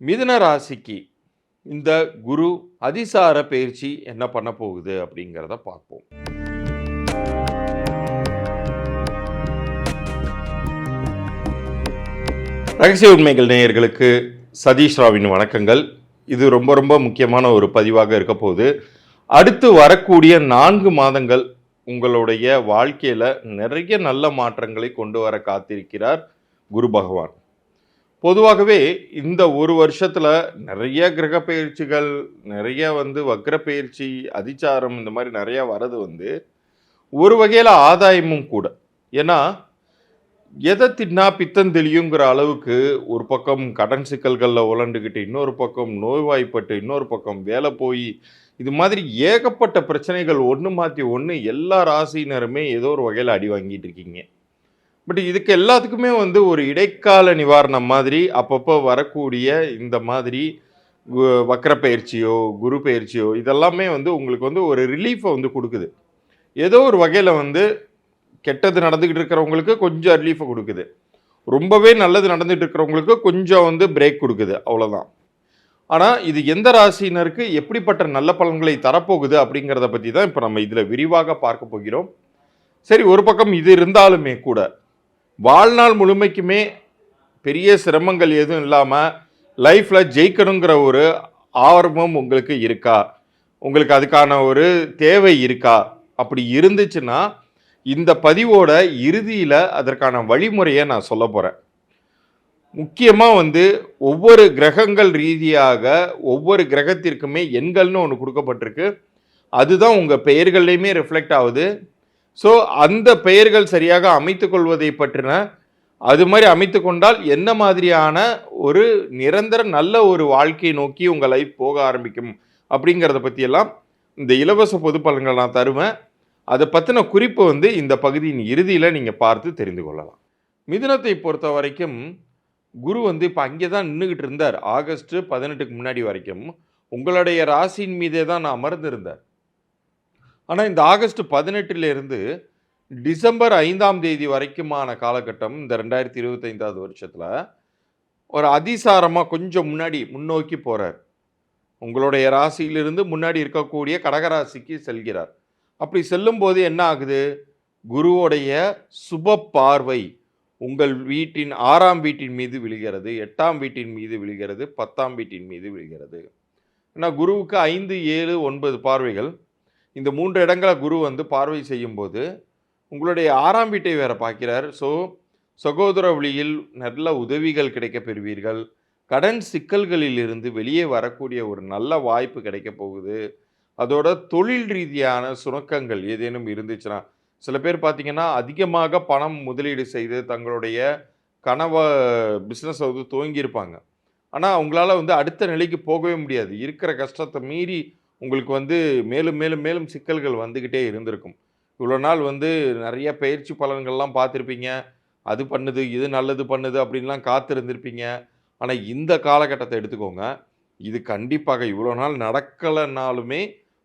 மிதுன ராசிக்கு இந்த குரு அதிசார பயிற்சி என்ன பண்ண போகுது அப்படிங்கிறத பார்ப்போம். ரகசிய உண்மைகள் நேயர்களுக்கு சதீஷ் ராவின் வணக்கங்கள். இது ரொம்ப ரொம்ப முக்கியமான ஒரு பதிவாக இருக்க போகுது. அடுத்து வரக்கூடிய 4 மாதங்கள் உங்களுடைய வாழ்க்கையில நிறைய நல்ல மாற்றங்களை கொண்டு வர காத்திருக்கிறார் குரு பகவான். பொதுவாகவே இந்த ஒரு வருஷத்துல நிறைய கிரக பயிற்சிகள், நிறைய வக்ர பயிற்சி, அதிச்சாரம் இந்த மாதிரி நிறைய வரது ஒரு வகையில ஆதாயமும் கூட. ஏன்னா எதை தின்னா பித்தம் தெளியுங்கிற அளவுக்கு ஒரு பக்கம் கடன் சிக்கல்களில் உழண்டுக்கிட்டு, இன்னொரு பக்கம் நோய்வாய்ப்பட்டு, இன்னொரு பக்கம் வேலை போய், இது மாதிரி ஏகப்பட்ட பிரச்சனைகள் ஒன்று மாற்றி ஒன்று எல்லா ராசினருமே ஏதோ ஒரு வகையில் அடி வாங்கிட்டு இருக்கீங்க. பட் இதுக்கு எல்லாத்துக்குமே ஒரு இடைக்கால நிவாரணம் மாதிரி அப்பப்போ வரக்கூடிய இந்த மாதிரி வக்ர பயிற்சியோ குரு பயிற்சியோ இதெல்லாமே உங்களுக்கு ஒரு ரிலீஃபை கொடுக்குது. ஏதோ ஒரு வகையில் கெட்டது நடந்துக்கிட்டு இருக்கிறவங்களுக்கு கொஞ்சம் ரிலீஃபை கொடுக்குது, ரொம்பவே நல்லது நடந்துகிட்டு இருக்கிறவங்களுக்கு கொஞ்சம் பிரேக் கொடுக்குது, அவ்வளோதான். ஆனால் இது எந்த ராசினருக்கு எப்படிப்பட்ட நல்ல பலன்களை தரப்போகுது அப்படிங்கிறத பற்றி தான் இப்போ நம்ம இதில் விரிவாக பார்க்க போகிறோம். சரி, ஒரு பக்கம் இது இருந்தாலுமே கூட வாழ்நாள் முழுமைக்குமே பெரிய சிரமங்கள் எதுவும் இல்லாமல் லைஃப்பில் ஜெயிக்கணுங்கிற ஒரு ஆர்வம் உங்களுக்கு இருக்கா? உங்களுக்கு அதுக்கான ஒரு தேவை இருக்கா? அப்படி இருந்துச்சுன்னா இந்த பதிவோட இறுதியில் அதற்கான வழிமுறையை நான் சொல்ல போகிறேன். முக்கியமாக ஒவ்வொரு கிரகங்கள் ரீதியாக ஒவ்வொரு கிரகத்திற்குமே எண்கள்னு ஒன்று கொடுக்கப்பட்டிருக்கு. அதுதான் உங்கள் பெயர்கள்லையுமே ரிஃப்ளெக்ட் ஆகுது. ஸோ அந்த பெயர்கள் சரியாக அமைத்து கொள்வதை பற்றின, அது மாதிரி அமைத்து கொண்டால் என்ன மாதிரியான ஒரு நிரந்தர நல்ல ஒரு வாழ்க்கையை நோக்கி உங்கள் லைஃப் போக ஆரம்பிக்கும் அப்படிங்கிறத பற்றியெல்லாம் இந்த இலவச பொது பலன்கள் நான் தருவேன். அதை பற்றின குறிப்பு இந்த பகுதியின் இறுதியில் நீங்கள் பார்த்து தெரிந்து கொள்ளலாம். மிதுனத்தை பொறுத்த வரைக்கும் குரு இப்போ அங்கே தான் நின்றுக்கிட்டு இருந்தார். ஆகஸ்ட் 18க்கு முன்னாடி வரைக்கும் உங்களுடைய ராசியின் மீதே தான் நான் அமர்ந்திருந்தார். ஆனால் இந்த ஆகஸ்ட் 18லேருந்து டிசம்பர் 5ஆம் தேதி வரைக்குமான காலகட்டம், இந்த 2025வது வருஷத்தில் ஒரு அதிசாரமாக கொஞ்சம் முன்னோக்கி போகிறார். உங்களுடைய ராசியிலிருந்து முன்னாடி இருக்கக்கூடிய கடகராசிக்கு செல்கிறார். அப்படி செல்லும்போது என்ன ஆகுது? குருவோடைய சுப பார்வை உங்கள் வீட்டின் 6ஆம் வீட்டின் மீது விழுகிறது, 8ஆம் வீட்டின் மீது விழுகிறது, 10ஆம் வீட்டின் மீது விழுகிறது. ஏன்னா குருவுக்கு 5, 7, 9 பார்வைகள். இந்த 3 இடங்களை குரு பார்வை செய்யும்போது உங்களுடைய 6ஆம் வீட்டை வேற பார்க்கிறார். ஸோ சகோதர வழியில் நல்ல உதவிகள் கிடைக்க பெறுவீர்கள். கடன் சிக்கல்களில் இருந்து வெளியே வரக்கூடிய ஒரு நல்ல வாய்ப்பு கிடைக்க போகுது. அதோட தொழில் ரீதியான சுணக்கங்கள் ஏதேனும் இருந்துச்சுன்னா, சில பேர் பார்த்தீங்கன்னா அதிகமாக பணம் முதலீடு செய்து தங்களுடைய கனவ பிஸ்னஸை துவங்கியிருப்பாங்க. ஆனால் அவங்களால அடுத்த நிலைக்கு போகவே முடியாது. இருக்கிற கஷ்டத்தை மீறி உங்களுக்கு மேலும் மேலும் மேலும் சிக்கல்கள் வந்துக்கிட்டே இருந்திருக்கும். இவ்வளோ நாள் நிறைய பயிற்சி பலன்கள்லாம் பார்த்துருப்பீங்க. அது பண்ணுது, இது நல்லது பண்ணுது அப்படின்லாம் காத்திருந்திருப்பீங்க. ஆனால் இந்த காலகட்டத்தை எடுத்துக்கோங்க. இது கண்டிப்பாக இவ்வளோ நாள் நடக்கலைன்னாலுமே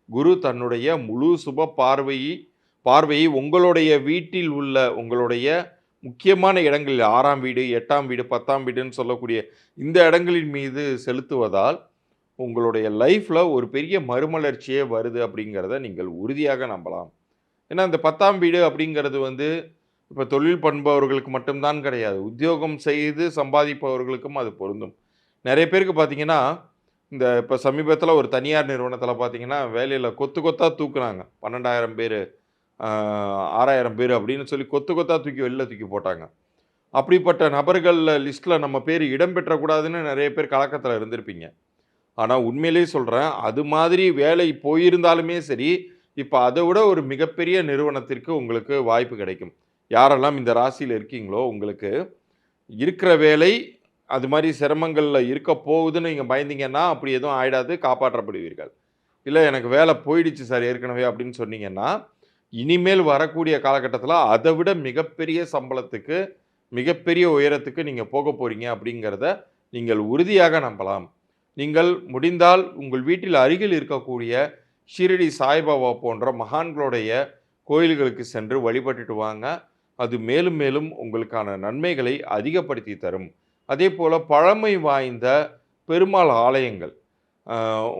குரு தன்னுடைய முழு சுப பார்வையை உங்களுடைய வீட்டில் உள்ள உங்களுடைய முக்கியமான இடங்களில் 6ஆம் வீடு, 8ஆம் வீடு, 10ஆம் வீடுன்னு சொல்லக்கூடிய இந்த இடங்களின் மீது செலுத்துவதால் உங்களுடைய லைஃப்பில் ஒரு பெரிய மறுமலர்ச்சியே வருது அப்படிங்கிறத நீங்கள் உறுதியாக நம்பலாம். ஏன்னா இந்த 10ஆம் வீடு அப்படிங்கிறது இப்போ தொழில் பண்ணுபவர்களுக்கு மட்டும்தான் கிடையாது, உத்தியோகம் செய்து சம்பாதிப்பவர்களுக்கும் அது பொருந்தும். நிறைய பேருக்கு பார்த்தீங்கன்னா இந்த இப்போ சமீபத்தில் ஒரு தனியார் நிறுவனத்தில் பார்த்தீங்கன்னா வேலையில் கொத்தாக தூக்குனாங்க. 12,000 பேர், 6,000 பேர் அப்படின்னு சொல்லி கொத்தாக வெளில தூக்கி போட்டாங்க. அப்படிப்பட்ட நபர்கள் லிஸ்ட்டில் நம்ம பேர் இடம்பெற்றக்கூடாதுன்னு நிறைய பேர் கலக்கத்தில் இருந்திருப்பீங்க. ஆனால் உண்மையிலே சொல்கிறேன், அது மாதிரி வேலை போயிருந்தாலுமே சரி, இப்போ அதை விட ஒரு மிகப்பெரிய நிறுவனத்திற்கு உங்களுக்கு வாய்ப்பு கிடைக்கும். யாரெல்லாம் இந்த ராசியில் இருக்கீங்களோ உங்களுக்கு இருக்கிற வேலை அது மாதிரி சிரமங்களில் இருக்க போகுதுன்னு நீங்கள் பயந்தீங்கன்னா அப்படி எதுவும் ஆகிடாது, காப்பாற்றப்படுவீர்கள். இல்லை எனக்கு வேலை போயிடுச்சு சார் ஏற்கனவே அப்படின்னு சொன்னீங்கன்னா, இனிமேல் வரக்கூடிய காலகட்டத்தில் அதை விட மிகப்பெரிய சம்பளத்துக்கு மிகப்பெரிய உயரத்துக்கு நீங்கள் போக போகிறீங்க அப்படிங்கிறத நீங்கள் உறுதியாக நம்பலாம். நீங்கள் முடிந்தால் உங்கள் வீட்டில் அருகில் இருக்கக்கூடிய ஷிரடி சாய்பாபா போன்ற மகான்களுடைய கோயில்களுக்கு சென்று வழிபட்டுட்டு வாங்க. அது மேலும் மேலும் உங்களுக்கான நன்மைகளை அதிகப்படுத்தி தரும். அதே போல் பழமை வாய்ந்த பெருமாள் ஆலயங்கள்,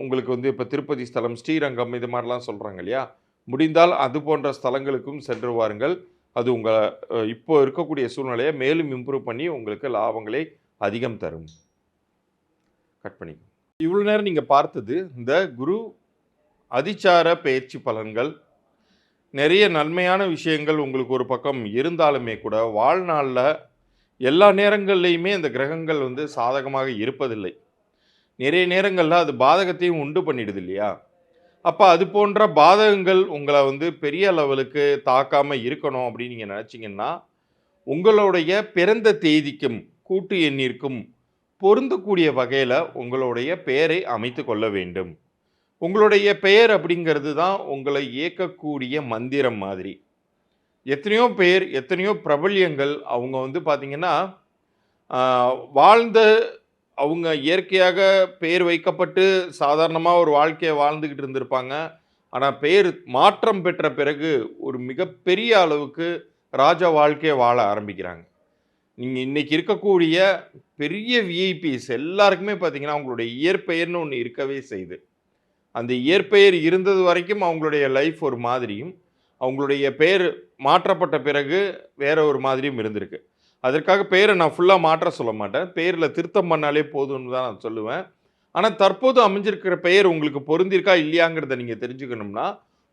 உங்களுக்கு வந்து இப்போ திருப்பதி ஸ்தலம், ஸ்ரீரங்கம் இது மாதிரிலாம் சொல்கிறாங்க இல்லையா? முடிந்தால் அது போன்ற ஸ்தலங்களுக்கும் சென்று வாருங்கள். அது உங்கள் இப்போ இருக்கக்கூடிய சூழ்நிலையை மேலும் இம்ப்ரூவ் பண்ணி உங்களுக்கு லாபங்களை அதிகம் தரும். கட் பண்ணி இவ்வளோ நேரம் நீங்கள் பார்த்தது இந்த குரு அதிச்சார பயிற்சி பலன்கள். நிறைய நன்மையான விஷயங்கள் உங்களுக்கு ஒரு பக்கம் இருந்தாலுமே கூட வாழ்நாளில் எல்லா நேரங்கள்லையுமே இந்த கிரகங்கள் வந்து சாதகமாக இருப்பதில்லை. நிறைய நேரங்களில் அது பாதகத்தையும் உண்டு பண்ணிடுது இல்லையா? அப்போ அது போன்ற பாதகங்கள் உங்களை வந்து பெரிய லெவலுக்கு தாக்காமல் இருக்கணும் அப்படின்னு நீங்கள் நினச்சிங்கன்னா, உங்களுடைய பிறந்த தேதிக்கும் கூட்டு எண்ணிற்கும் பொருந்தக்கூடிய வகையில் உங்களுடைய பெயரை அமைத்து கொள்ள வேண்டும். உங்களுடைய பெயர் அப்படிங்கிறது தான் உங்களை இயக்கக்கூடிய மந்திரம் மாதிரி. எத்தனையோ பேர், எத்தனையோ பிரபல்யங்கள் அவங்க வந்து பார்த்தீங்கன்னா, வாழ்ந்த அவங்க இயற்கையாக பெயர் வைக்கப்பட்டு சாதாரணமாக ஒரு வாழ்க்கையை வாழ்ந்துக்கிட்டு இருந்திருப்பாங்க. ஆனால் பெயர் மாற்றம் பெற்ற பிறகு ஒரு மிகப்பெரிய அளவுக்கு ராஜ வாழ்க்கையை வாழ ஆரம்பிக்கிறாங்க. நீங்கள் இன்றைக்கி இருக்கக்கூடிய பெரிய விஐபிஸ் எல்லாருக்குமே பார்த்தீங்கன்னா அவங்களுடைய இயற்பெயர்னு ஒன்று இருக்கவே செய்யுது. அந்த இயற்பெயர் இருந்தது வரைக்கும் அவங்களுடைய லைஃப் ஒரு மாதிரியும், அவங்களுடைய பெயர் மாற்றப்பட்ட பிறகு வேற ஒரு மாதிரியும் இருந்திருக்கு. அதற்காக பெயரை நான் ஃபுல்லாக மாற்ற சொல்ல மாட்டேன். பெயரில் திருத்தம் பண்ணாலே போதும்னு தான் நான் சொல்லுவேன். ஆனால் தற்போது அமைஞ்சிருக்கிற பெயர் உங்களுக்கு பொருந்திருக்கா இல்லையாங்கிறத நீங்கள் தெரிஞ்சுக்கணும்னா,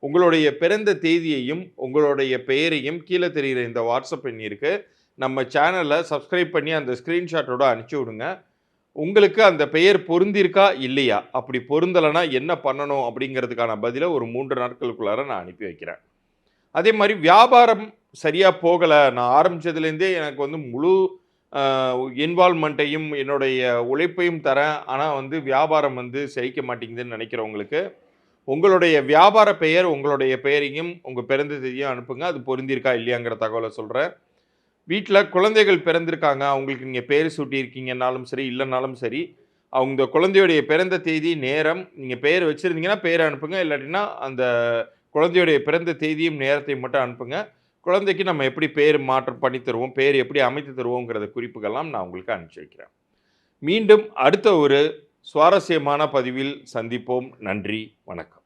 உங்களுடைய பிறந்த தேதியையும் உங்களுடைய பெயரையும் கீழே தெரிகிற இந்த வாட்ஸ்அப் எண்ணிற்கு நம்ம சேனலை சப்ஸ்கிரைப் பண்ணி அந்த ஸ்க்ரீன்ஷாட்டோட அனுப்பிச்சி விடுங்க. உங்களுக்கு அந்த பெயர் பொருந்திருக்கா இல்லையா, அப்படி பொருந்தலைன்னா என்ன பண்ணணும் அப்படிங்கிறதுக்கான பதிலை ஒரு 3 நாட்களுக்குள்ளார நான் அனுப்பி வைக்கிறேன். அதே மாதிரி வியாபாரம் சரியாக போகலை, நான் ஆரம்பித்ததுலேருந்தே எனக்கு வந்து முழு இன்வால்மெண்ட்டையும் என்னுடைய உழைப்பையும் தரேன், ஆனால் வந்து வியாபாரம் வந்து செழிக்க மாட்டேங்குதுன்னு நினைக்கிறவங்களுக்கு உங்களுடைய வியாபார பெயர், உங்களுடைய பெயரையும் உங்கள் பிறந்த தேதியும் அனுப்புங்க. அது பொருந்திருக்கா இல்லையாங்கிற தகவலை சொல்கிறேன். வீட்டில் குழந்தைகள் பிறந்திருக்காங்க, அவங்களுக்கு நீங்கள் பேர் சூட்டியிருக்கீங்கன்னாலும் சரி, இல்லைனாலும் சரி, அவங்க குழந்தையுடைய பிறந்த தேதி, நேரம், நீங்கள் பெயர் வச்சுருந்தீங்கன்னா பேரை அனுப்புங்க. இல்லாட்டினா அந்த குழந்தையுடைய பிறந்த தேதியும் நேரத்தையும் மட்டும் அனுப்புங்க. குழந்தைக்கு நம்ம எப்படி பேர் மாற்றம் பண்ணி தருவோம், பேர் எப்படி அமைத்து தருவோங்கிறத குறிப்புகள்லாம் நான் உங்களுக்கு அனுப்பிச்சி வைக்கிறேன். மீண்டும் அடுத்த ஒரு சுவாரஸ்யமான பதிவில் சந்திப்போம். நன்றி, வணக்கம்.